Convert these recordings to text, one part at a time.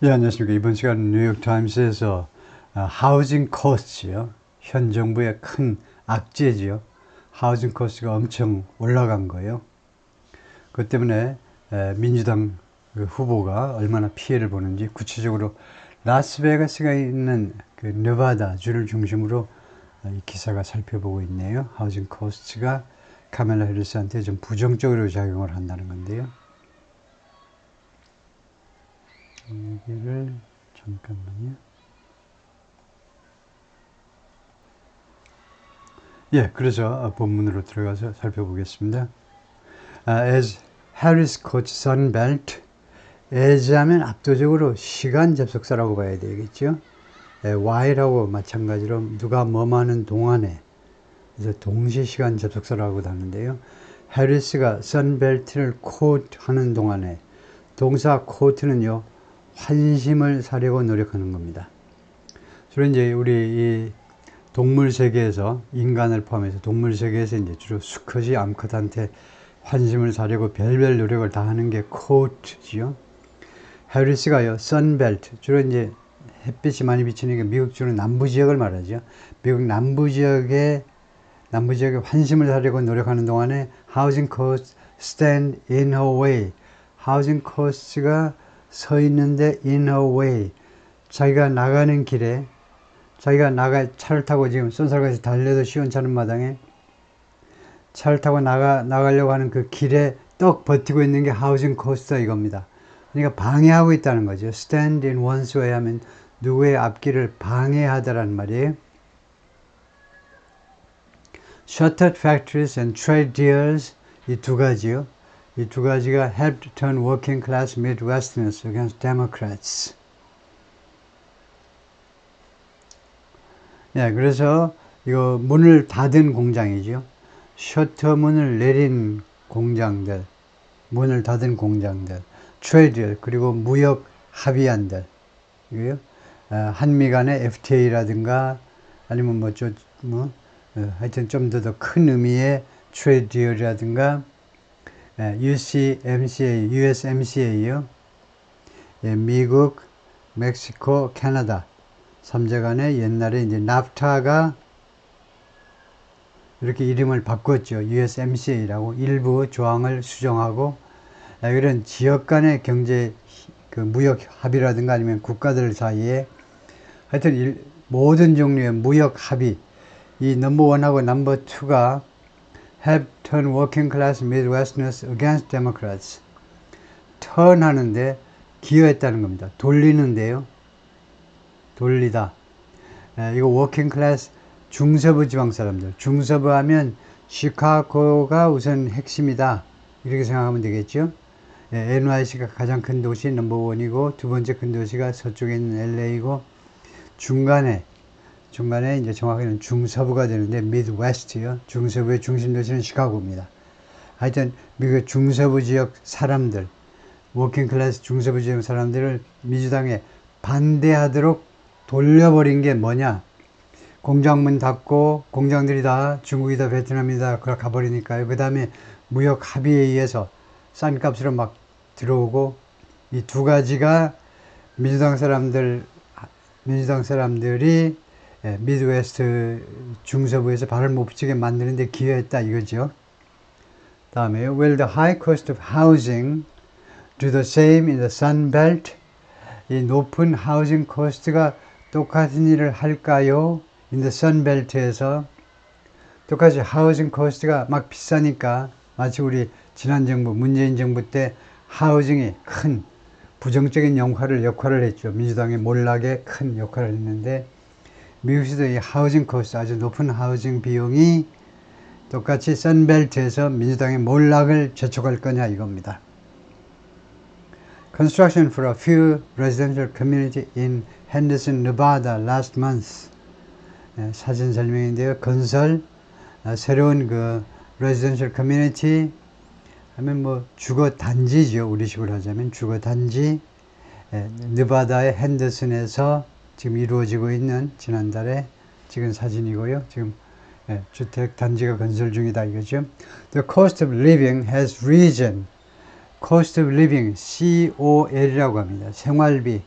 예, 안녕하십니까. 이번 시간 뉴욕타임스에서 하우징 코스트요. 현 정부의 큰 악재지요. 하우징 코스트가 엄청 올라간 거예요. 그것 때문에 민주당 그 후보가 얼마나 피해를 보는지 구체적으로 라스베가스가 있는 그 네바다 주를 중심으로 이 기사가 살펴보고 있네요. 하우징 코스트가 카멜라 해리스한테 좀 부정적으로 작용을 한다는 건데요. 여기를 잠깐만요. 예, 그래서 본문으로 들어가서 살펴보겠습니다. As Harris quotes Sunbelt, as 하면 압도적으로 시간 접속사라고 봐야 되겠죠. while하고 마찬가지로 누가 뭐뭐 하는 동안에, 그래서 동시시간 접속사라고 하는데요. 해리스가 Sunbelt를 quote 하는 동안에 동사 quote는요, 환심을 사려고 노력하는 겁니다. 주로 이제 우리 이 동물 세계에서 인간을 포함해서 동물 세계에서 이제 주로 수컷이 암컷한테 환심을 사려고 별별 노력을 다 하는 게 코트지요. 해리스가요, 선벨트, 주로 이제 햇빛이 많이 비치는 게 미국 주로 남부 지역을 말하죠. 미국 남부 지역에 환심을 사려고 노력하는 동안에 하우징 코스트 stand in her way. 하우징 코스트가 서 있는데 in her way. 자기가 나가는 길에 차를 타고 지금 쏜살같이 달려도 시원찮은 마당에 차를 타고 나가려고 하는 그 길에 떡 버티고 있는 게 하우징 코스터 이겁니다. 그러니까 방해하고 있다는 거죠. stand in one's way 하면 누구의 앞길을 방해하다라는 말이에요. shuttered factories and trade deals 이 두 가지요. 이 두 가지가 helped turn working class Midwesterners against Democrats. 예, 그래서 이거 문을 닫은 공장이죠. 셔터 문을 내린 공장들, 문을 닫은 공장들, 트레이드 그리고 무역 합의안들, 이거요. 한미 간의 FTA라든가 아니면 하여튼 좀 더 큰 의미의 트레이드 딜이라든가 USMCA요. 예, 미국, 멕시코, 캐나다 3자 간에 옛날에 이제 납타가 이렇게 이름을 바꿨죠. USMCA라고 일부 조항을 수정하고 이런 지역 간의 경제 그 무역 합의라든가 아니면 국가들 사이에 하여튼 모든 종류의 무역 합의 이 넘버 1하고 넘버 2가 have turned working class Midwesterners against Democrats. turn 하는데 기여했다는 겁니다. 돌리는데요. 돌리다. 이거 워킹 클래스 중서부 지방 사람들. 중서부 하면 시카고가 우선 핵심이다. 이렇게 생각하면 되겠죠. NYC가 가장 큰 도시 넘버 1이고 두 번째 큰 도시가 서쪽에 있는 LA이고 중간에 이제 정확히는 중서부가 되는데 미드웨스트요. 중서부의 중심 도시는 시카고입니다. 하여튼 미국 중서부 지역 사람들, 워킹 클래스 중서부 지역 사람들을 민주당에 반대하도록 돌려버린 게 뭐냐? 공장문 닫고 공장들이 다 중국이다 베트남이다 그걸 가버리니까요. 그 다음에 무역 합의에 의해서 싼 값으로 막 들어오고 이 두 가지가 민주당 사람들이 미드웨스트 중서부에서 발을 못 붙이게 만드는데 기여했다 이거죠. 다음에 will the high cost of housing do the same in the Sun Belt? 이 높은 하우징 코스트가 똑같은 일을 할까요? in the Sun Belt에서 똑같이 하우징 코스트가 막 비싸니까 마치 우리 지난 정부 문재인 정부 때 하우징이 큰 부정적인 역할을 했죠. 민주당의 몰락에 큰 역할을 했는데 미국에서도 이 하우징 코스트 아주 높은 하우징 비용이 똑같이 선벨트에서 민주당의 몰락을 재촉할 거냐 이겁니다. Construction for a few residential community in Henderson, Nevada last month. 사진 설명인데요. 건설 새로운 그 residential community 하면 뭐 주거 단지죠. 우리식으로 하자면 주거 단지 느바다의 핸더슨에서 지금 이루어지고 있는 지난달에 찍은 사진이고요. 지금 주택 단지가 건설 중이다 이거죠. The cost of living has risen. cost of living, COL이라고 합니다. 생활비.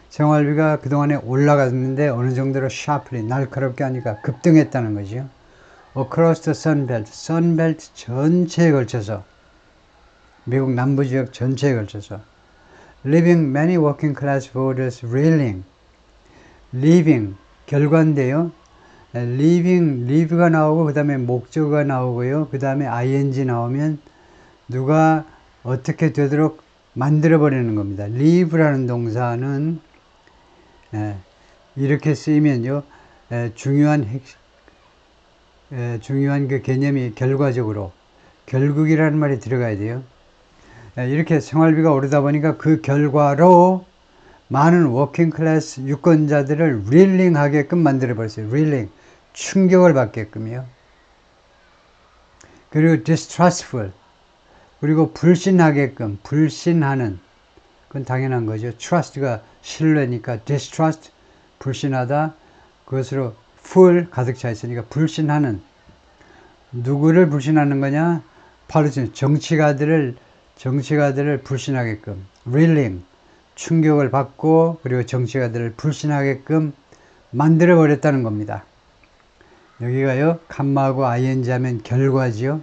생활비가 그동안에 올라갔는데 어느 정도로 sharply 날카롭게 하니까 급등했다는 거죠. Across the Sunbelt, Sunbelt 전체에 걸쳐서 미국 남부 지역 전체에 걸쳐서 leaving many working class voters reeling. leaving 결과인데요. leave가 나오고 그 다음에 목적어가 나오고요. 그 다음에 ing 나오면 누가 어떻게 되도록 만들어 버리는 겁니다. leave라는 동사는 이렇게 쓰이면요. 중요한 그 개념이 결과적으로 결국이라는 말이 들어가야 돼요. 이렇게 생활비가 오르다 보니까 그 결과로 많은 워킹 클래스 유권자들을 릴링 하게끔 만들어 버렸어요. 릴링 충격을 받게끔요. 그리고 distrustful 그리고 불신하게끔 불신하는 그건 당연한 거죠. trust가 신뢰니까 distrust 불신하다 그것으로 full 가득 차 있으니까 불신하는 누구를 불신하는 거냐? 바로 정치가들을 불신하게끔 릴링 충격을 받고 그리고 정치가들을 불신하게끔 만들어 버렸다는 겁니다. 여기가요 컴마하고 ing 하면 결과지요.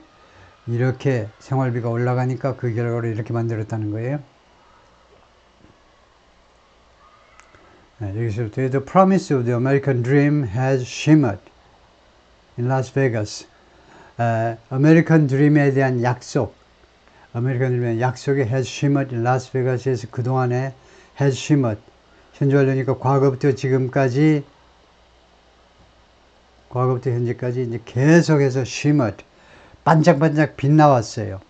이렇게 생활비가 올라가니까 그 결과로 이렇게 만들었다는 거예요. 여기서부터 The promise of the American dream has shimmered in Las Vegas. 아메리칸 드림에 대한 약속, 아메리칸 드림의 약속이 has shimmered in Las Vegas에서 그동안에 has shimmered, 현재 완료니까 과거부터 지금까지, 과거부터 현재까지 이제 계속해서 shimmered, 반짝반짝 빛나왔어요.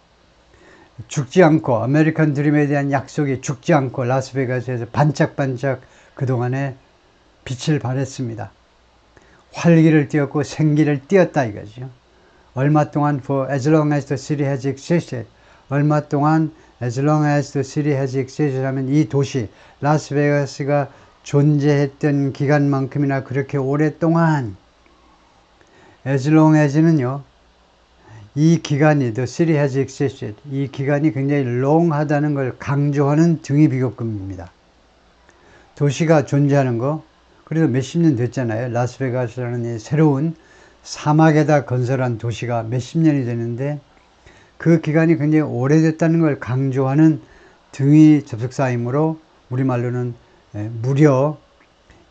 죽지 않고, 아메리칸 드림에 대한 약속이 죽지 않고 라스베가스에서 반짝반짝 그동안에 빛을 발했습니다. 활기를 띄었고 생기를 띄었다 이거죠. 얼마 동안 for as long as the city has existed. 얼마 동안 as long as the city has existed 하면 이 도시 라스베가스가 존재했던 기간만큼이나 그렇게 오랫동안 as long as는요. 이 기간이 the city has existed. 이 기간이 굉장히 long하다는 걸 강조하는 등위 비교급입니다. 도시가 존재하는 거 그래도 몇십 년 됐잖아요. 라스베가스라는 이 새로운 사막에다 건설한 도시가 몇십 년이 되는데 그 기간이 굉장히 오래됐다는 걸 강조하는 등위 접속사이므로 우리말로는 무려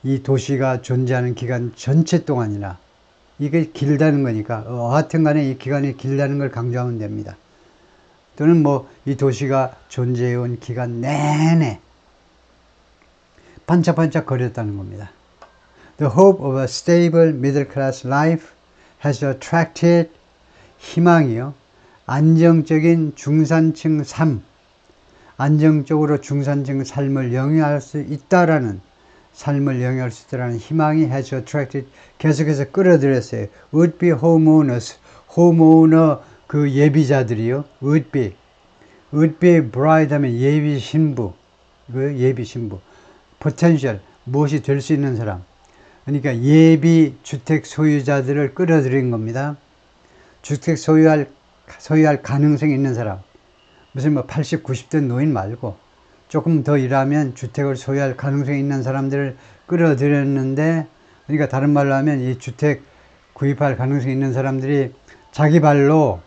이 도시가 존재하는 기간 전체 동안이나 이게 길다는 거니까 하여튼 간에 이 기간이 길다는 걸 강조하면 됩니다. 또는 뭐 이 도시가 존재해온 기간 내내 반짝반짝 거렸다는 겁니다. The hope of a stable middle class life has attracted 희망이요. 안정적인 중산층 삶, 안정적으로 중산층 삶을 영위할 수 있다라는 삶을 영위할 수 있다라는 희망이 has attracted 계속해서 끌어들였어요. would be homeowners, homeowner 그 예비자들이요. would be bride 하면 예비 신부, 그 예비 신부. potential 무엇이 될 수 있는 사람. 그러니까 예비 주택 소유자들을 끌어들인 겁니다. 주택 소유할 가능성이 있는 사람. 무슨 뭐 80, 90대 노인 말고 조금 더 일하면 주택을 소유할 가능성이 있는 사람들을 끌어들였는데, 그러니까 다른 말로 하면 이 주택 구입할 가능성이 있는 사람들이 자기 발로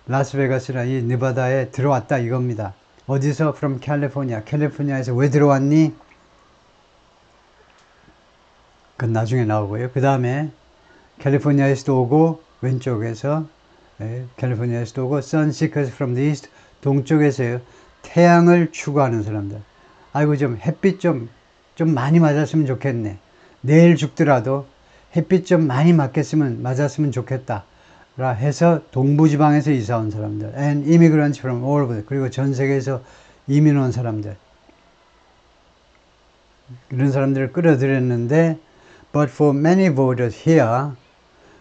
라스베가스나 이 느바다에 들어왔다 이겁니다. 어디서? from California. 캘리포니아에서 왜 들어왔니? 그건 나중에 나오고요. 그 다음에 캘리포니아에서도 오고 왼쪽에서 캘리포니아에서도 오고 sun seekers from the east 동쪽에서요. 태양을 추구하는 사람들. 아이고 좀 햇빛 좀 많이 맞았으면 좋겠네. 내일 죽더라도 햇빛 좀 많이 맞았으면 좋겠다. 라 해서 동부지방에서 이사 온 사람들. and immigrants from all over. 그리고 전 세계에서 이민 온 사람들. 이런 사람들을 끌어들였는데 but for many voters here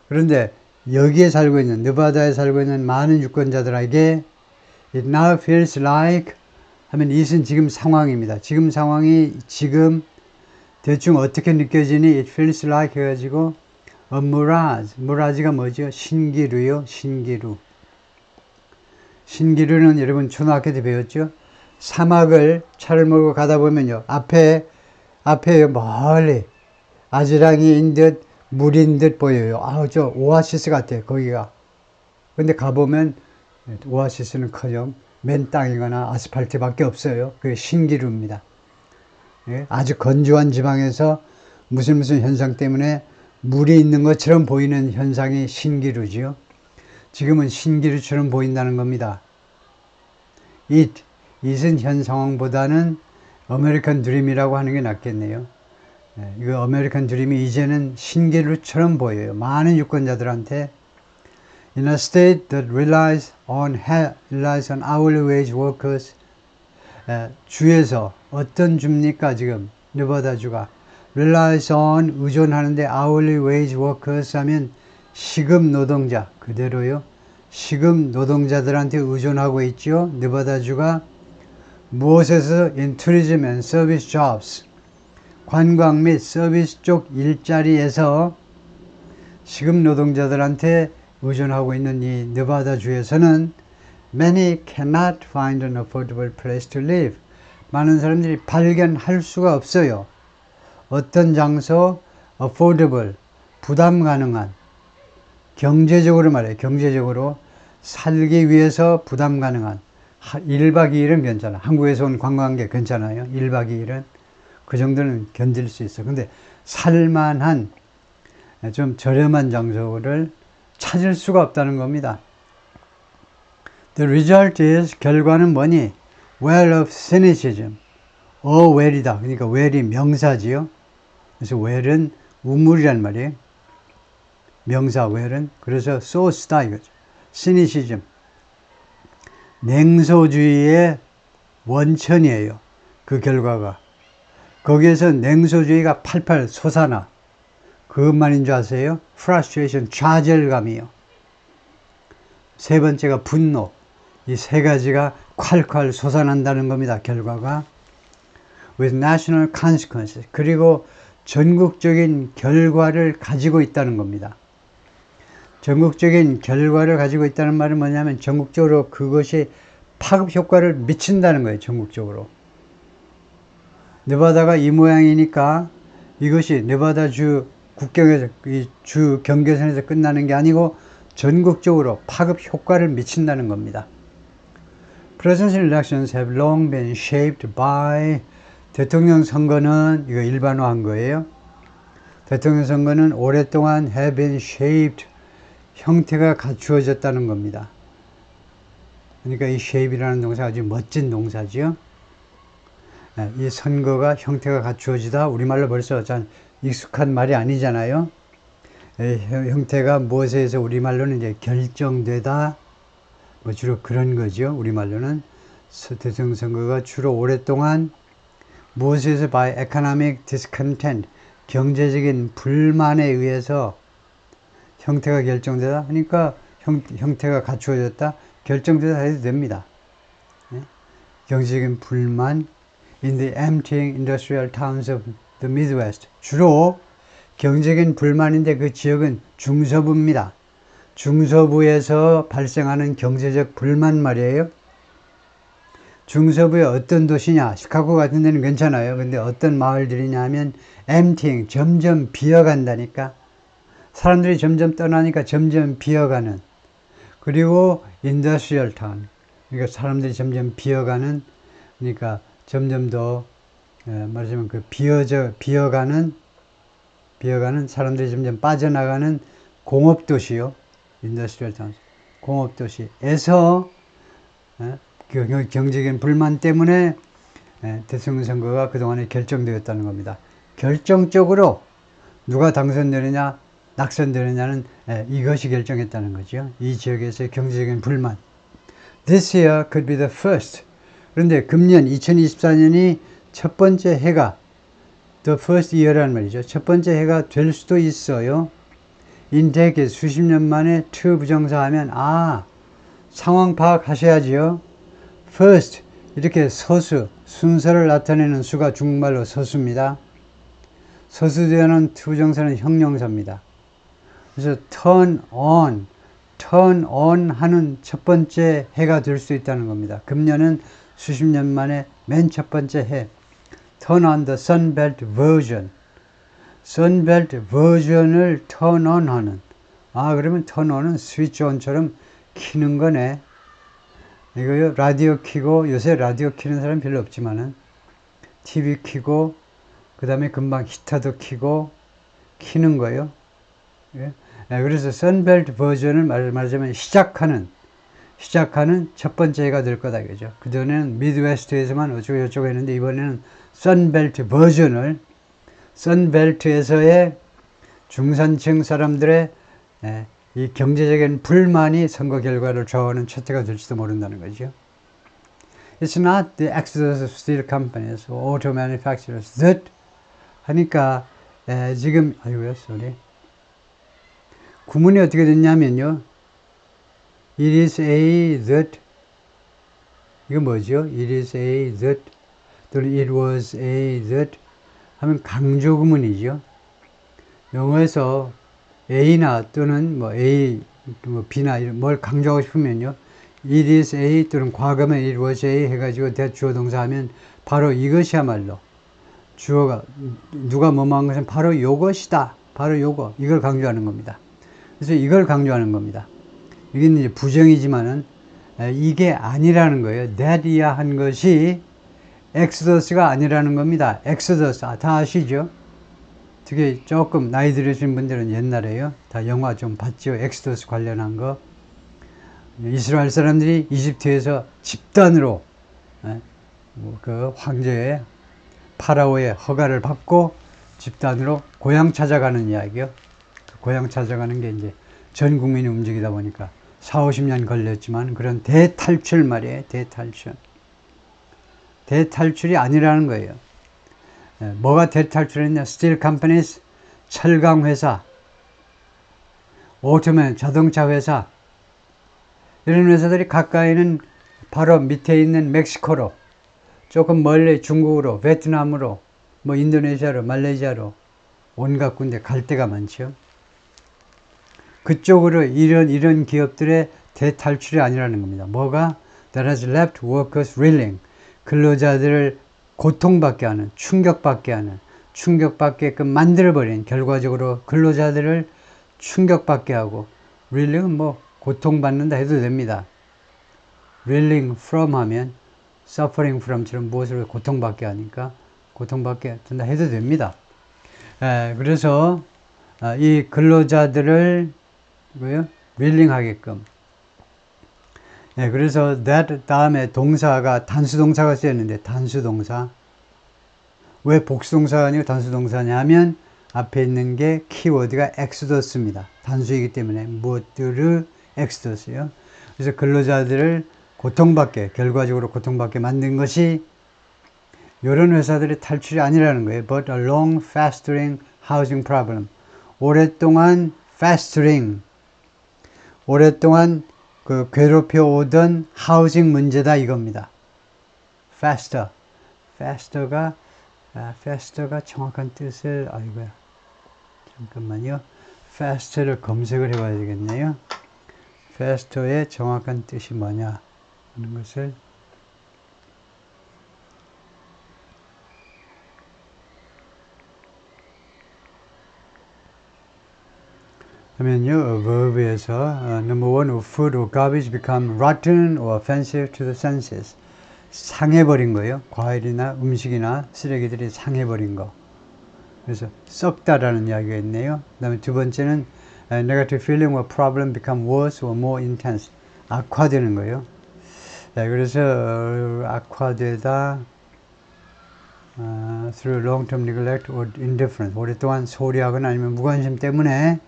그런데 여기에 살고 있는 느바다에 살고 있는 많은 유권자들에게 it now feels like 하면 이것은 지금 상황입니다. 지금 상황이 지금 대충 어떻게 느껴지니 it feels like 해가지고 a mirage. mirage가 뭐죠? 신기루요. 신기루는 여러분 초등학교 때 배웠죠? 사막을 차를 몰고 가다 보면요. 앞에 멀리 아지랑이인 듯 물인 듯 보여요. 아, 저 오아시스 같아요. 거기가. 근데 가보면 오아시스는커녕 맨 땅이거나 아스팔트밖에 없어요. 그게 신기루입니다. 예? 아주 건조한 지방에서 무슨 현상 때문에 물이 있는 것처럼 보이는 현상이 신기루지요. 지금은 신기루처럼 보인다는 겁니다. it은 현 상황보다는 아메리칸 드림이라고 하는 게 낫겠네요. 이거 아메리칸 드림이 이제는 신기루처럼 보여요. 많은 유권자들한테. In a state that relies on hourly wage workers, 주에서 어떤 줍니까 지금 네바다주가 relies on 의존하는데 hourly wage workers 하면 시급 노동자 그대로요. 시급 노동자들한테 의존하고 있죠. 네바다주가 무엇에서 in tourism and service jobs 관광 및 서비스 쪽 일자리에서 시급 노동자들한테 의존하고 있는 이 네바다주에서는 many cannot find an affordable place to live. 많은 사람들이 발견할 수가 없어요. 어떤 장소, affordable, 부담 가능한, 경제적으로 말해요. 경제적으로 살기 위해서 부담 가능한 1박 2일은 괜찮아. 한국에서 온 관광객 괜찮아요. 1박 2일은 그 정도는 견딜 수 있어. 근데 살만한 좀 저렴한 장소를 찾을 수가 없다는 겁니다. The result is 결과는 뭐니? well of cynicism. well이다. 그러니까 well이 명사지요. 그래서 well은 우물이란 말이에요. 명사 well은. 그래서 source다 이거죠. cynicism. 냉소주의의 원천이에요. 그 결과가. 거기에서 냉소주의가 팔팔 솟아나. 그것만인 줄 아세요? frustration, 좌절감이요. 세 번째가 분노. 이 세 가지가 콸콸 솟아난다는 겁니다. 결과가. with national consequences. 그리고 전국적인 결과를 가지고 있다는 겁니다. 전국적인 결과를 가지고 있다는 말은 뭐냐면 전국적으로 그것이 파급 효과를 미친다는 거예요. 전국적으로. 네바다가 이 모양이니까 이것이 네바다주 국경에서 이 주 경계선에서 끝나는 게 아니고 전국적으로 파급 효과를 미친다는 겁니다. Presidential elections have long been shaped by 대통령 선거는 이거 일반화한 거예요. 대통령 선거는 오랫동안 have been shaped 형태가 갖추어졌다는 겁니다. 그러니까 이 shape이라는 동사가 아주 멋진 동사죠. 이 선거가 형태가 갖추어지다 우리말로 벌써 잘 익숙한 말이 아니잖아요. 형태가 무엇에 의해서 우리말로는 이제 결정되다 뭐 주로 그런 거죠. 우리말로는 대통령 선거가 주로 오랫동안 무엇에 의해서 by economic discontent 경제적인 불만에 의해서 형태가 결정되다 그러니까 형태가 갖추어졌다 결정되다 해도 됩니다. 경제적인 불만 in the emptying industrial towns of the Midwest 주로 경제적인 불만인데 그 지역은 중서부입니다. 중서부에서 발생하는 경제적 불만 말이에요. 중서부의 어떤 도시냐 시카고 같은 데는 괜찮아요. 근데 어떤 마을들이냐 하면 emptying 점점 비어간다니까 사람들이 점점 떠나니까 점점 비어가는 그리고 industrial town 그러니까 사람들이 점점 비어가는 그러니까 점점 더 말하자면 그 비어가는 사람들이 점점 빠져나가는 공업도시요. 인더스트리얼 타운 공업도시에서 경제적인 불만 때문에 대통령 선거가 그동안에 결정되었다는 겁니다. 결정적으로 누가 당선되느냐 낙선되느냐는 이것이 결정했다는 거죠. 이 지역에서의 경제적인 불만. This year could be the first. 그런데 금년 2024년이 첫 번째 해가 the first year라는 말이죠. 첫 번째 해가 될 수도 있어요. in decades 수십 년 만에 to 부정사 하면 상황 파악하셔야지요. first 이렇게 서수 순서를 나타내는 수가 중국말로 서수입니다. 서수되어는 to 부정사는 형용사입니다. 그래서 turn on 하는 첫 번째 해가 될 수 있다는 겁니다. 금년은 수십 년 만에 맨 첫 번째 해 turn on the Sunbelt version. Sunbelt 버전을 turn on 하는. 그러면 turn on은 스위치 온처럼 키는 거네. 이거요, 라디오 키고, 요새 라디오 키는 사람 별로 없지만은, TV 키고, 그 다음에 금방 히터도 키고, 키는 거요. 예? 그래서 선벨트 버전을 말하자면 시작하는 첫 번째 해가 될 거다, 그죠? 그전에는 미드웨스트에서만 어쩌고 저쩌고 했는데, 이번에는 선벨트 버전을, 선벨트에서의 중산층 사람들의 이 경제적인 불만이 선거 결과를 좌우하는 첫 해가 될지도 모른다는 거죠. It's not the exodus of steel companies or auto manufacturers that 하니까 지금 아이고야 sorry 구문이 어떻게 됐냐면요. It is a that 이거 뭐죠? It is a that 또는 it was a that 하면 강조 구문이죠. 영어에서 A나 또는 뭐 A, 뭐 B나 이런 뭘 강조하고 싶으면요. It is A 또는 과거면 it was A 해가지고 대주어 동사 하면 바로 이것이야말로 주어가 누가 뭐뭐 한 것은 바로 요것이다. 바로 요거. 이걸 강조하는 겁니다. 그래서 이걸 강조하는 겁니다. 이게 이제 부정이지만은 이게 아니라는 거예요. that이야 한 것이 엑소더스가 아니라는 겁니다. 엑소더스 다 아시죠? 되게 조금 나이 들으신 분들은 옛날에요. 다 영화 좀 봤죠. 엑소더스 관련한 거. 이스라엘 사람들이 이집트에서 집단으로 그 황제의 파라오의 허가를 받고 집단으로 고향 찾아가는 이야기요. 고향 찾아가는 게 이제 전 국민이 움직이다 보니까 40-50년 걸렸지만 그런 대탈출 말이에요. 대탈출. 대탈출이 아니라는 거예요. 뭐가 대탈출했냐? 스틸 컴퍼니스, 철강 회사, 오토맨 자동차 회사 이런 회사들이 가까이는 바로 밑에 있는 멕시코로 조금 멀리 중국으로 베트남으로 뭐 인도네시아로 말레이시아로 온갖 군데 갈 데가 많죠. 그쪽으로 이런 기업들의 대탈출이 아니라는 겁니다. 뭐가? That has left workers reeling. 근로자들을 고통받게 하는, 충격받게 하는, 충격받게끔 만들어버린 결과적으로 근로자들을 충격받게 하고 reeling은 뭐 고통받는다 해도 됩니다. reeling from 하면 suffering from처럼 무엇을 고통받게 하니까 고통받게 된다 해도 됩니다. 그래서 이 근로자들을 reeling 하게끔 그래서 that 다음에 동사가 단수동사가 쓰였는데 단수동사 왜 복수동사가 아니고 단수동사냐 하면 앞에 있는 게 키워드가 exodus입니다. 단수이기 때문에 무엇들을 exodus요. 그래서 근로자들을 고통받게 결과적으로 고통받게 만든 것이 이런 회사들의 탈출이 아니라는 거예요. But a long festering housing problem. 오랫동안 festering 오랫동안 그 괴롭혀 오던 하우징 문제다 이겁니다. fester가 정확한 뜻을 아이고야 잠깐만요. fester를 검색을 해봐야 되겠네요. fester의 정확한 뜻이 뭐냐 하는 것을 하면요, verb에서 number one, food or garbage become rotten or offensive to the senses. 상해버린 거예요. 과일이나 음식이나 쓰레기들이 상해버린 거. 그래서 썩다라는 이야기가 있네요. 그 다음에 두 번째는 negative feeling or problem become worse or more intense. 악화되는 거예요. 그래서 악화되다 through long-term neglect or indifference. 오랫동안 소홀히하거나 아니면 무관심 때문에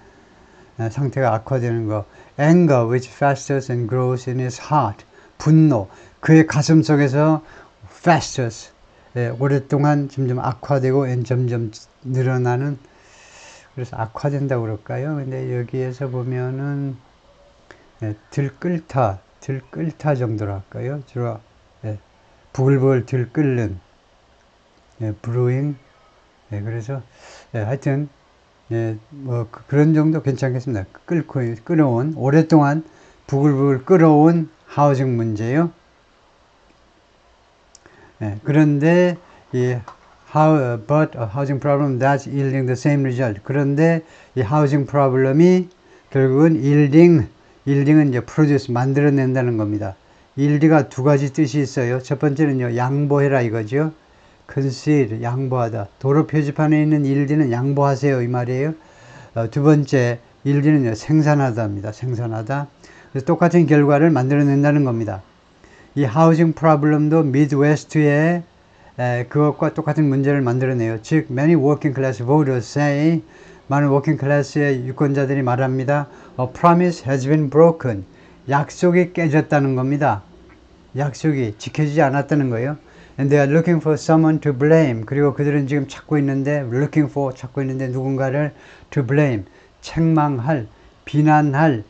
상태가 악화되는 거. Anger which festers and grows in his heart. 분노. 그의 가슴 속에서 festers. 오랫동안 점점 악화되고 점점 늘어나는. 그래서 악화된다고 그럴까요? 근데 여기에서 보면은 들끓다 정도로 할까요? 주로 부글부글 들끓는 brewing. 그래서 하여튼 뭐 그런 정도 괜찮겠습니다. 끓어온 오랫동안 부글부글 끓어온 하우징 문제요. 그런데 이 but a housing problem that's yielding the same result. 그런데 이 housing problem이 결국은 yielding은 이제 produce 만들어낸다는 겁니다. yield가 두 가지 뜻이 있어요. 첫 번째는요, 양보해라 이거죠. concede, 양보하다. 도로 표지판에 있는 yield는 양보하세요 이 말이에요. 두 번째 yield는요, 생산하다입니다. 생산하다. 그래서 똑같은 결과를 만들어낸다는 겁니다. 이 하우징 프로블럼도 미드웨스트에 그것과 똑같은 문제를 만들어내요. 즉, many working class voters say, 많은 워킹 클래스의 유권자들이 말합니다. A promise has been broken. 약속이 깨졌다는 겁니다. 약속이 지켜지지 않았다는 거예요. And they are looking for someone to blame. 그리고 그들은 지금 찾고 있는데 누군가를 to blame. 책망할, 비난할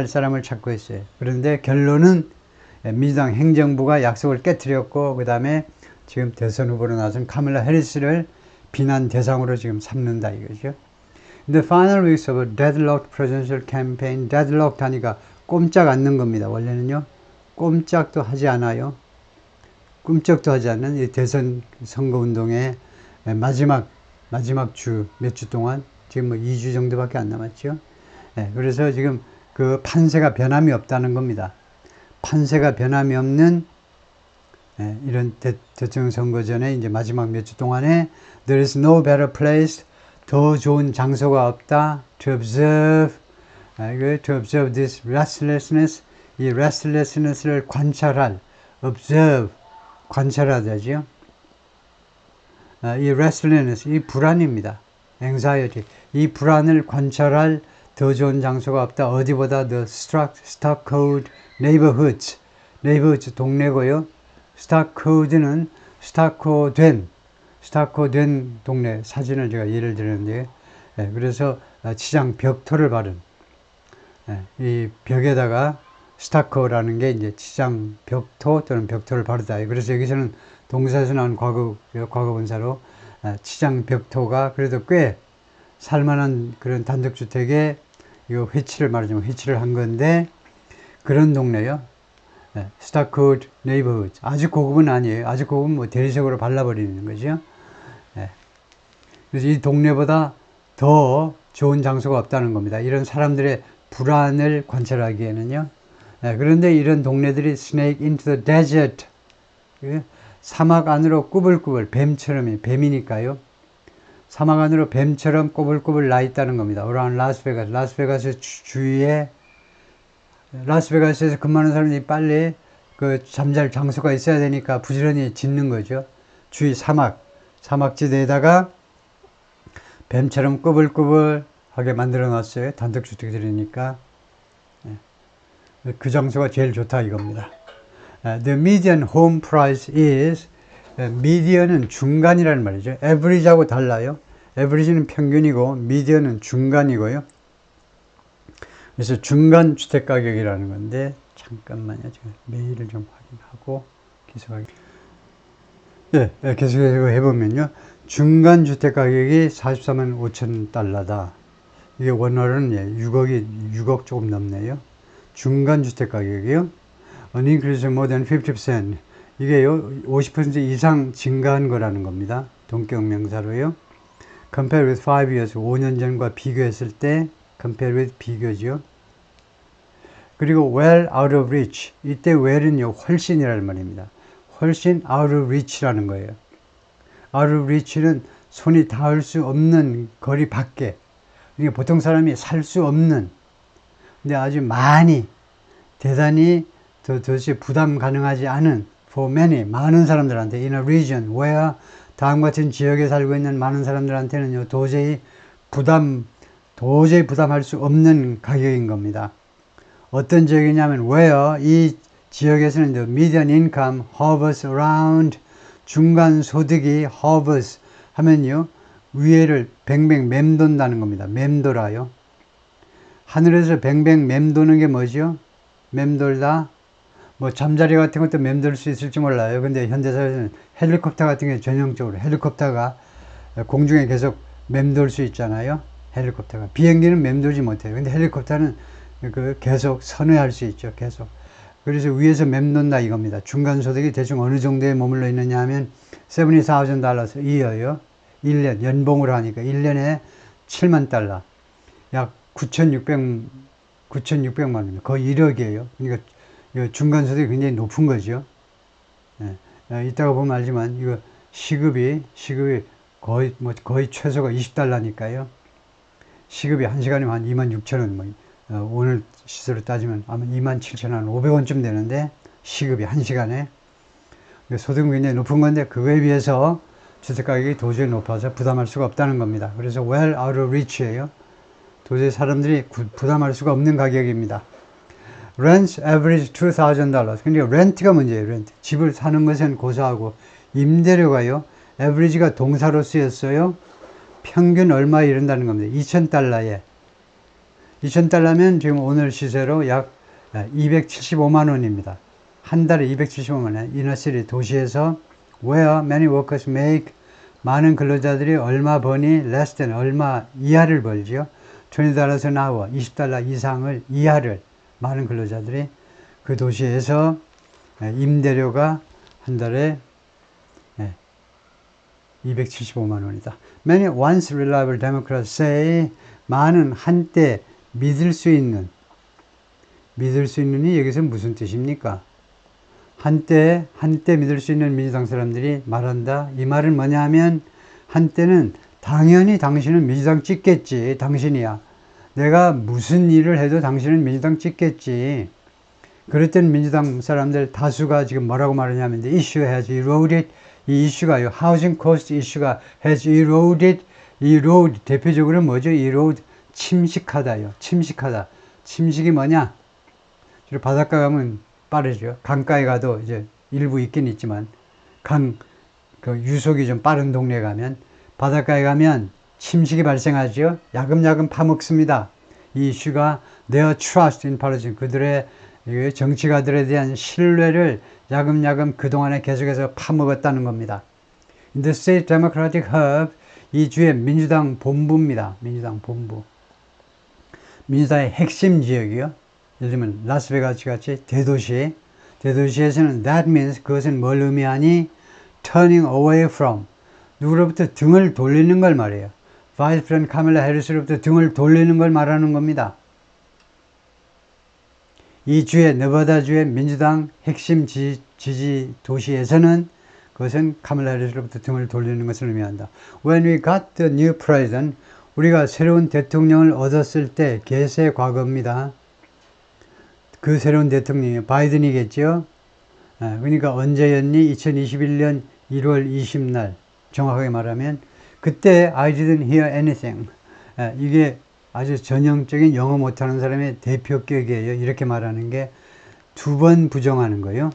사람을 찾고 있어요. 그런데 결론은 민주당 행정부가 약속을 깨뜨렸고, 그 다음에 지금 대선 후보로 나선 카밀라 해리스를 비난 대상으로 지금 삼는다 이거죠. In the final weeks of a deadlocked presidential campaign, deadlocked 하니까 꼼짝 않는 겁니다. 원래는요, 꼼짝도 하지 않아요. 꿈쩍도 하지 않는 이 대선 선거운동의 마지막 주, 몇 주 동안, 지금 뭐 2주 정도밖에 안 남았죠. 그래서 지금 그 판세가 변함이 없다는 겁니다. 판세가 변함이 없는 이런 대통령 선거 전에 이제 마지막 몇 주 동안에 there is no better place, 더 좋은 장소가 없다 to observe this restlessness, 이 restlessness를 관찰할, observe, 관찰하다죠. 이 restlessness, 이 불안입니다. anxiety, 이 불안을 관찰할 더 좋은 장소가 없다. 어디보다 the stock code neighborhoods 동네고요. stock code는 스타코된 동네 사진을 제가 예를 들었는데, 그래서 치장 벽토를 바른, 이 벽에다가 스타코라는 게 이제 치장 벽토 또는 벽토를 바르다. 그래서 여기서는 동사에서 나온 과거분사로 치장 벽토가 그래도 꽤 살만한 그런 단독주택에 이거 말하자면 회치를 한 건데, 그런 동네요. 스타코드 네이버후드. 아주 고급은 아니에요. 아주 고급은 뭐 대리석으로 발라버리는 거죠. 그래서 이 동네보다 더 좋은 장소가 없다는 겁니다. 이런 사람들의 불안을 관찰하기에는요. 그런데 이런 동네들이 snake into the desert, 사막 안으로 꾸불꾸불, 뱀이니까요. 사막 안으로 뱀처럼 꼬불꼬불 나 있다는 겁니다. around 라스베가스 주위에, 라스베가스에서 근무하는 사람들이 빨리 그 잠잘 장소가 있어야 되니까 부지런히 짓는 거죠. 주위 사막지대에다가 뱀처럼 꾸불꾸불하게 만들어 놨어요. 단독주택들이니까. 그 장소가 제일 좋다 이겁니다. The median home price is, median은 중간이라는 말이죠. average하고 달라요. average는 평균이고 median은 중간이고요. 그래서 중간 주택 가격이라는 건데, 잠깐만요. 제가 메일을 좀 확인하고 계속해서 해보면요. 중간 주택 가격이 44만 5천 달러다. 이게 원화로는 6억 조금 넘네요. 중간 주택 가격이요. An increase of more than 50%. 이게요, 50% 이상 증가한 거라는 겁니다. 동격 명사로요. Compare with 5 years, 5년 전과 비교했을 때, compare with 비교죠. 그리고 well out of reach. 이때 well은요, 훨씬이라는 말입니다. 훨씬 out of reach라는 거예요. out of reach는 손이 닿을 수 없는 거리 밖에. 그러니까 보통 사람이 살 수 없는, 근데 아주 대단히 도대체 부담 가능하지 않은, for many, 많은 사람들한테, in a region where, 다음 같은 지역에 살고 있는 많은 사람들한테는요, 도저히 부담할 수 없는 가격인 겁니다. 어떤 지역이냐면, where, 이 지역에서는 the median income hovers around, 중간 소득이 hovers 하면요, 위에를 뱅뱅 맴돈다는 겁니다. 맴돌아요. 하늘에서 뱅뱅 맴도는 게 뭐죠? 맴돌다. 뭐 잠자리 같은 것도 맴돌 수 있을지 몰라요. 근데 현대사회에서는 헬리콥터 같은 게 전형적으로, 헬리콥터가 공중에 계속 맴돌 수 있잖아요. 비행기는 맴돌지 못해요. 근데 헬리콥터는 계속 선회할 수 있죠. 계속 그래서 위에서 맴돈다 이겁니다. 중간 소득이 대충 어느 정도에 머물러 있느냐 하면 $70,000 이어요. 1년 연봉으로 하니까 1년에 7만 달러, 약 9,600만 원, 거의 1억이에요. 그러니까 중간 소득이 굉장히 높은 거죠. 예. 이따가 보면 알지만 이거 시급이 거의 최소가 20달러니까요. 시급이 1시간이면 한 26,000원, 오늘 시세로 따지면 아마 27,000원, 500원쯤 되는데 시급이 1시간에 소득은 굉장히 높은 건데 그거에 비해서 주택 가격이 도저히 높아서 부담할 수가 없다는 겁니다. 그래서 well out of reach예요. 도저히 사람들이 부담할 수가 없는 가격입니다. Rent average $2,000. 근데 렌트가 문제예요. 렌트. 집을 사는 것은 고사하고 임대료가요. average가 동사로 쓰였어요. 평균 얼마에 이른다는 겁니다. 2,000달러에. 2,000달러면 지금 오늘 시세로 약 275만 원입니다. 한 달에 275만 원. 이너시티 도시에서 where many workers make, 많은 근로자들이 얼마 버니 less than 얼마 이하를 벌죠. $20 an hour, 20달러 이상을 이하를 많은 근로자들이 그 도시에서 임대료가 한 달에 275만 원이다. Many once reliable Democrats say, 많은 한때 믿을 수 있는이 여기서 무슨 뜻입니까? 한때 믿을 수 있는 민주당 사람들이 말한다. 이 말은 뭐냐 하면 한때는 당연히 당신은 민주당 찍겠지. 당신이야. 내가 무슨 일을 해도 당신은 민주당 찍겠지. 그랬더니 민주당 사람들 다수가 지금 뭐라고 말하냐면 the issue has eroded. 이 이슈가요. housing cost 이슈가 has eroded. erode 대표적으로 뭐죠? erode 침식하다요. 침식하다. 침식이 뭐냐? 주로 바닷가 가면 빠르죠. 강가에 가도 이제 일부 있긴 있지만 그 유속이 좀 빠른 동네에 가면 바닷가에 가면 침식이 발생하죠. 야금야금 파먹습니다. 이 이슈가 their trust in politics, 그들의 정치가들에 대한 신뢰를 야금야금 그동안에 계속해서 파먹었다는 겁니다. In the State Democratic Hub, 이 주의 민주당 본부입니다. 민주당 본부. 민주당의 핵심 지역이요. 예를 들면 라스베가스 같이 대도시에서는 that means, 그것은 뭘 의미하니? turning away from, 누구로부터 등을 돌리는 걸 말해요. 바이스 프레sident 카밀라 해리스로부터 등을 돌리는 걸 말하는 겁니다. 이 주의 네바다주의 민주당 핵심 지지 도시에서는 그것은 카밀라 해리스로부터 등을 돌리는 것을 의미한다. When we got the new president, 우리가 새로운 대통령을 얻었을 때 계세 과거입니다. 그 새로운 대통령이 바이든이겠죠. 그러니까 언제였니? 2021년 1월 20날 정확하게 말하면 그때 I didn't hear anything. 이게 아주 전형적인 영어 못하는 사람의 대표격이에요. 이렇게 말하는 게 두 번 부정하는 거예요.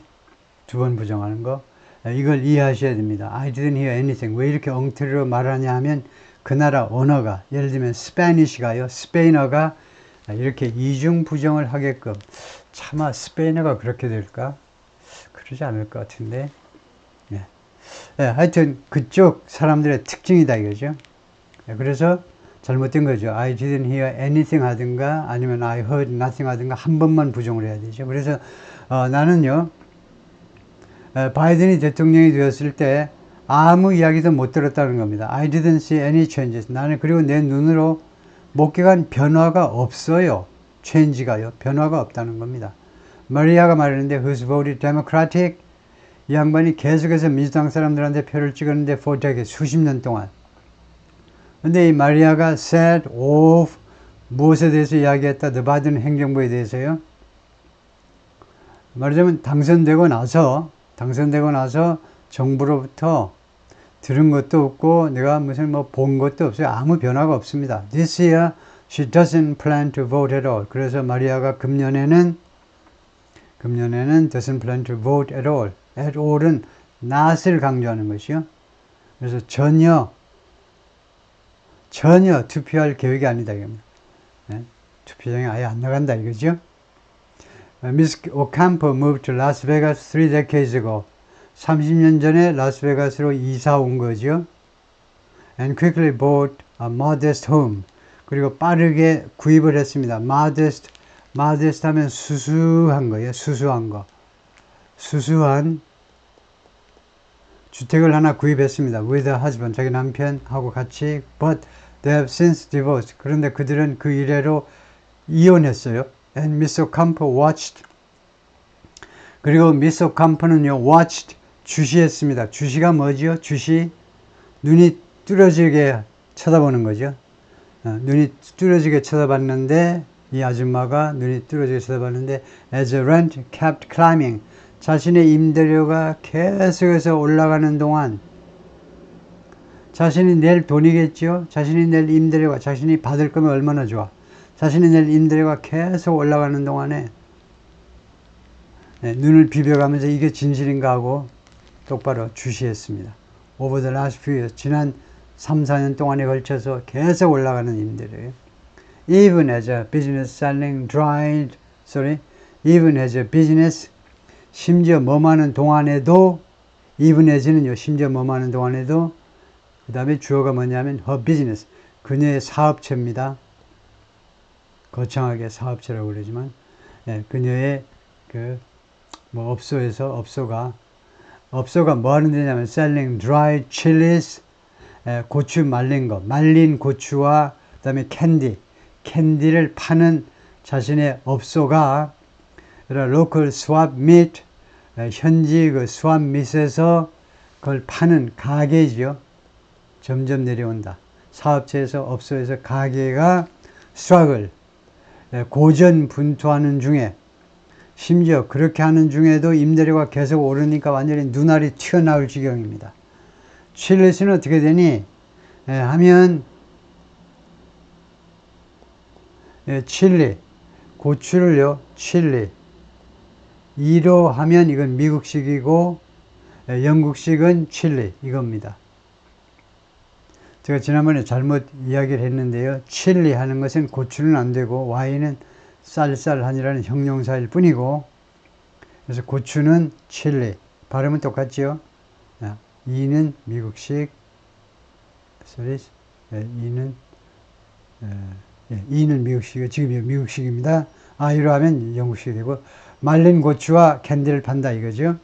두 번 부정하는 거. 이걸 이해하셔야 됩니다. I didn't hear anything. 왜 이렇게 엉터리로 말하냐 하면 그 나라 언어가, 예를 들면 스페니쉬가요. 스페인어가 이렇게 이중 부정을 하게끔, 차마 스페인어가 그렇게 될까? 그러지 않을 것 같은데. 하여튼 그쪽 사람들의 특징이다 이거죠. 그래서 잘못된 거죠. I didn't hear anything 하든가 아니면 I heard nothing 하든가 한 번만 부정을 해야 되죠. 그래서 나는요, 바이든이 대통령이 되었을 때 아무 이야기도 못 들었다는 겁니다. I didn't see any changes. 나는 그리고 내 눈으로 목격한 변화가 없어요. change가요. 변화가 없다는 겁니다. 마리아가 말했는데 who's voted Democratic, 이 양반이 계속해서 민주당 사람들한테 표를 찍었는데 for decades, 수십 년 동안. 근데 이 마리아가 set off, 무엇에 대해서 이야기했다? 더 바이든 행정부에 대해서요. 말하자면 당선되고 나서 정부로부터 들은 것도 없고 내가 무슨 본 것도 없어요. 아무 변화가 없습니다. This year she doesn't plan to vote at all. 그래서 마리아가 금년에는 doesn't plan to vote at all. At all은 not을 강조하는 것이요. 그래서 전혀 투표할 계획이 아니다 이겁니다. 투표장에 아예 안 나간다 이거죠. Miss Ocampo moved to Las Vegas 3 decades ago. 30년 전에 라스베가스로 이사 온 거죠. And quickly bought a modest home. 그리고 빠르게 구입을 했습니다. modest modest 하면 수수한 거예요. 수수한 거. 수수한 주택을 하나 구입했습니다. with a husband, 자기 남편하고 같이. But they have since divorced. 그런데 그들은 그 이래로 이혼했어요. And Miss Ocampo watched. 그리고 Miss Ocampo는요, watched, 주시했습니다. 주시가 뭐죠? 주시, 눈이 뚫어지게 쳐다보는 거죠. 눈이 뚫어지게 쳐다봤는데, 이 아줌마가 눈이 뚫어지게 쳐다봤는데, as the rent kept climbing. 자신의 임대료가 계속해서 올라가는 동안, 자신이 낼 돈이겠죠? 자신이 낼 임대료가, 자신이 받을 거면 얼마나 좋아. 자신이 낼 임대료가 계속 올라가는 동안에, 눈을 비벼가면서 이게 진실인가 하고 똑바로 주시했습니다. Over the last few years, 지난 3, 4년 동안에 걸쳐서 계속 올라가는 임대료예요. Even as a business selling dried, even as a business, 심지어 뭐하는 동안에도, even as는요, 심지어 뭐하는 동안에도, 그 다음에 주어가 뭐냐면 her business, 그녀의 사업체입니다. 거창하게 사업체라고 그러지만, 그녀의 업소가 뭐 하는 데냐면 selling dry chilies, 고추 말린 거, 말린 고추와 그 다음에 캔디를 파는 자신의 업소가 local swap meat, 현지 그 swap meat에서 그걸 파는 가게죠. 점점 내려온다. 사업체에서 업소에서 가게가 struggle, 고전분투하는 중에, 심지어 그렇게 하는 중에도 임대료가 계속 오르니까 완전히 눈알이 튀어나올 지경입니다. 칠리스는 어떻게 되니? 하면 칠리, 고추를요, 칠리. 이로 하면 이건 미국식이고 영국식은 칠리 이겁니다. 제가 지난번에 잘못 이야기를 했는데요. 칠리 하는 것은 고추는 안 되고 Y는 쌀쌀하니라는 형용사일 뿐이고, 그래서 고추는 칠리, 발음은 똑같죠. 이는 미국식, 이는 미국식, 지금 미국식입니다. 이로 하면 영국식이 되고, 말린 고추와 캔디를 판다 이거죠.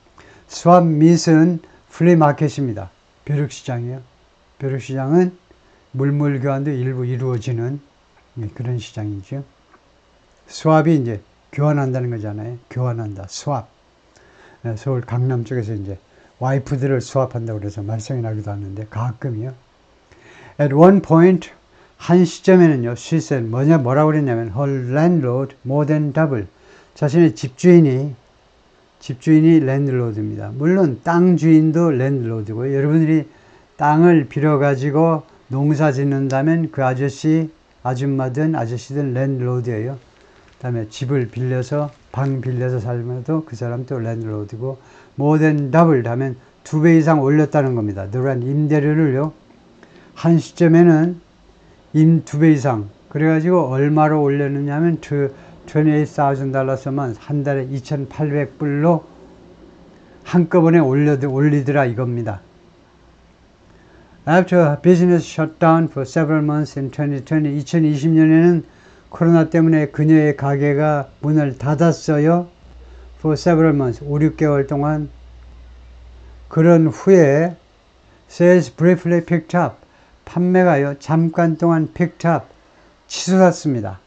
swap meat은 플리마켓입니다. 벼룩시장이에요. 벼룩시장은 물물 교환도 일부 이루어지는 그런 시장이죠. swap이 이제 교환한다는 거잖아요. 교환한다. swap. 서울 강남 쪽에서 이제 와이프들을 수합한다고 그래서 말썽이 나기도 하는데 가끔이요. At one point, 한 시점에는요, she said, 뭐라고 그랬냐면, her landlord more than double. 자신의 집주인이 랜드로드입니다. 물론 땅 주인도 랜드로드고요. 여러분들이 땅을 빌어가지고 농사 짓는다면 그 아줌마든 아저씨든 랜드로드예요. 그 다음에 집을 빌려서, 방 빌려서 살면도 그 사람도 랜드로드고, more than double 하면 2배 이상 올렸다는 겁니다. the rent, 임대료를요. 한 시점에는 2배 이상. 그래가지고 얼마로 올렸느냐 하면 $28,000만 한 달에 2,800불로 한꺼번에 올리더라 이겁니다. After business shut down for several months in 2020, 2020년에는 코로나 때문에 그녀의 가게가 문을 닫았어요. For several months, 5, 6개월 동안. 그런 후에 sales briefly picked up, 판매가요 잠깐 동안 picked up, 치솟았습니다.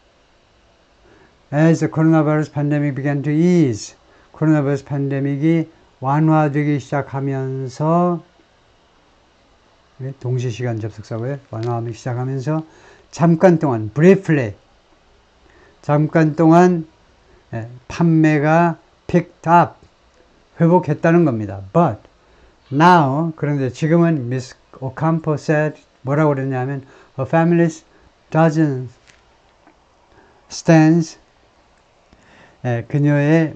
As the coronavirus pandemic began to ease, 코로나 바이러스 팬데믹이 완화되기 시작하면서, 동시시간 접속사고에 완화하기 시작하면서 잠깐 동안 briefly, 잠깐 동안 판매가 picked up, 회복했다는 겁니다. But now, 그런데 지금은 Miss Ocampo said, 뭐라고 그랬냐면, her family's dozen stands, 그녀의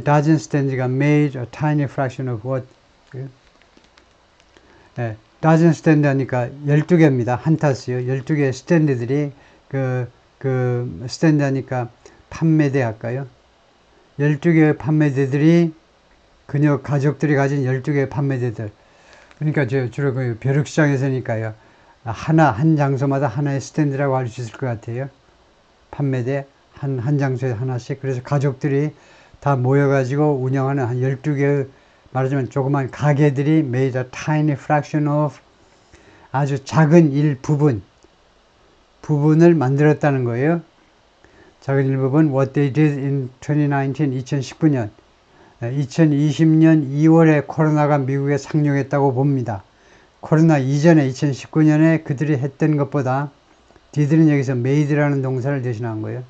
dozen stands가 made a tiny fraction of what, dozen stand 하니까 12개입니다. 한 타스요. 12개의 스탠드들이, 그 스탠드 하니까 판매대 할까요? 12개의 판매대들이 그녀 가족들이 가진 12개의 판매대들. 그러니까 주로 그 벼룩시장에서니까요. 한 장소마다 하나의 스탠드라고 할 수 있을 것 같아요. 판매대. 한 장소에 하나씩. 그래서 가족들이 다 모여가지고 운영하는 한 12개의 말하자면 조그만 가게들이 made a tiny fraction of 아주 작은 부분을 만들었다는 거예요. 작은 일부분 what they did in 2019 2020년 2월에 코로나가 미국에 상륙했다고 봅니다. 코로나 이전에 2019년에 그들이 했던 것보다 did는 여기서 made라는 동사를 대신한 거예요.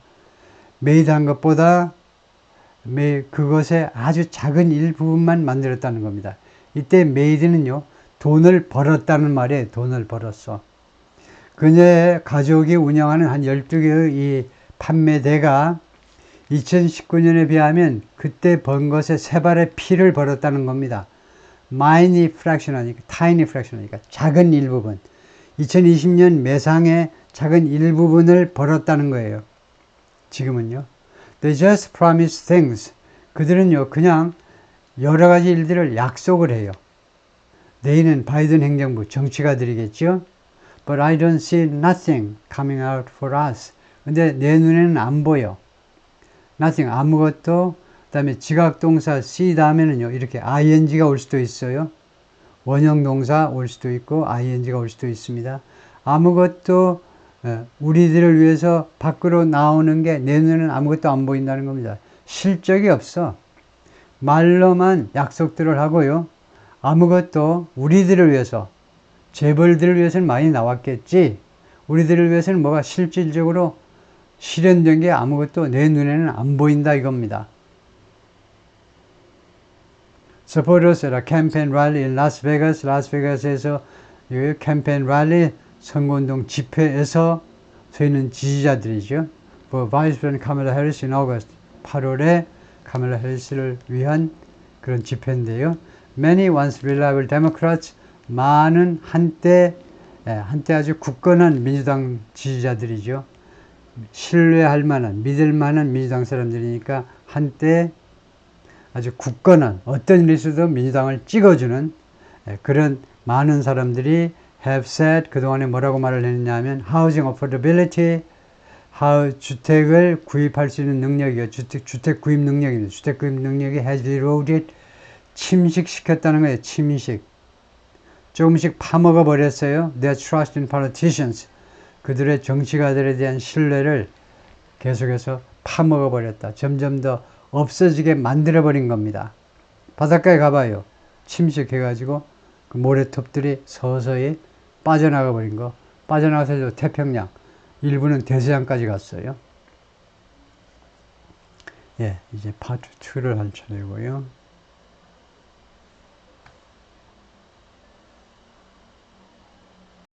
made 한 것보다 그것의 아주 작은 일부분만 만들었다는 겁니다. 이때 made는요, 돈을 벌었다는 말이에요. 돈을 벌었어. 그녀의 가족이 운영하는 한 12개의 이 판매대가 2019년에 비하면 그때 번 것의 3발의 피를 벌었다는 겁니다. tiny fraction 하니까 작은 일부분. 2020년 매상의 작은 일부분을 벌었다는 거예요. 지금은요. They just promise things. 그들은요, 그냥 여러 가지 일들을 약속을 해요. they는 바이든 행정부 정치가들이겠죠. But I don't see nothing coming out for us. 근데 내 눈에는 안 보여. nothing, 아무것도. 그 다음에 지각동사 see 다음에는요, 이렇게 ing가 올 수도 있어요. 원형동사 올 수도 있고 ing가 올 수도 있습니다. 아무것도 우리들을 위해서 밖으로 나오는 게 내 눈에는 아무것도 안 보인다는 겁니다. 실적이 없어. 말로만 약속들을 하고요. 아무것도 우리들을 위해서, 재벌들을 위해서는 많이 나왔겠지. 우리들을 위해서는 뭐가 실질적으로 실현된 게 아무것도 내 눈에는 안 보인다 이겁니다. Supporters at a campaign rally in Las Vegas. 라스베가스에서 캠페인 랠리 선거운동 집회에서 저희는 지지자들이죠. For Vice President Kamala Harris in August. 8월에 카멜라 해리스를 위한 그런 집회인데요. Many once reliable Democrats. 많은 한때 아주 굳건한 민주당 지지자들이죠. 신뢰할 만한, 믿을 만한 민주당 사람들이니까 한때 아주 굳건한 어떤 일에서도 민주당을 찍어주는 그런 많은 사람들이 have said 그동안에 뭐라고 말을 했느냐 하면 housing affordability 주택을 구입할 수 있는 능력이요. 주택 구입 능력입니다. 주택 구입 능력이 has eroded 침식시켰다는 거예요. 침식. 조금씩 파먹어 버렸어요. Their trust in politicians. 그들의 정치가들에 대한 신뢰를 계속해서 파먹어 버렸다. 점점 더 없어지게 만들어 버린 겁니다. 바닷가에 가봐요. 침식해가지고 그 모래톱들이 서서히 빠져나가 버린 거. 빠져나가서 태평양, 일부는 대서양까지 갔어요. 예, 이제 파트 2를 할 차례고요.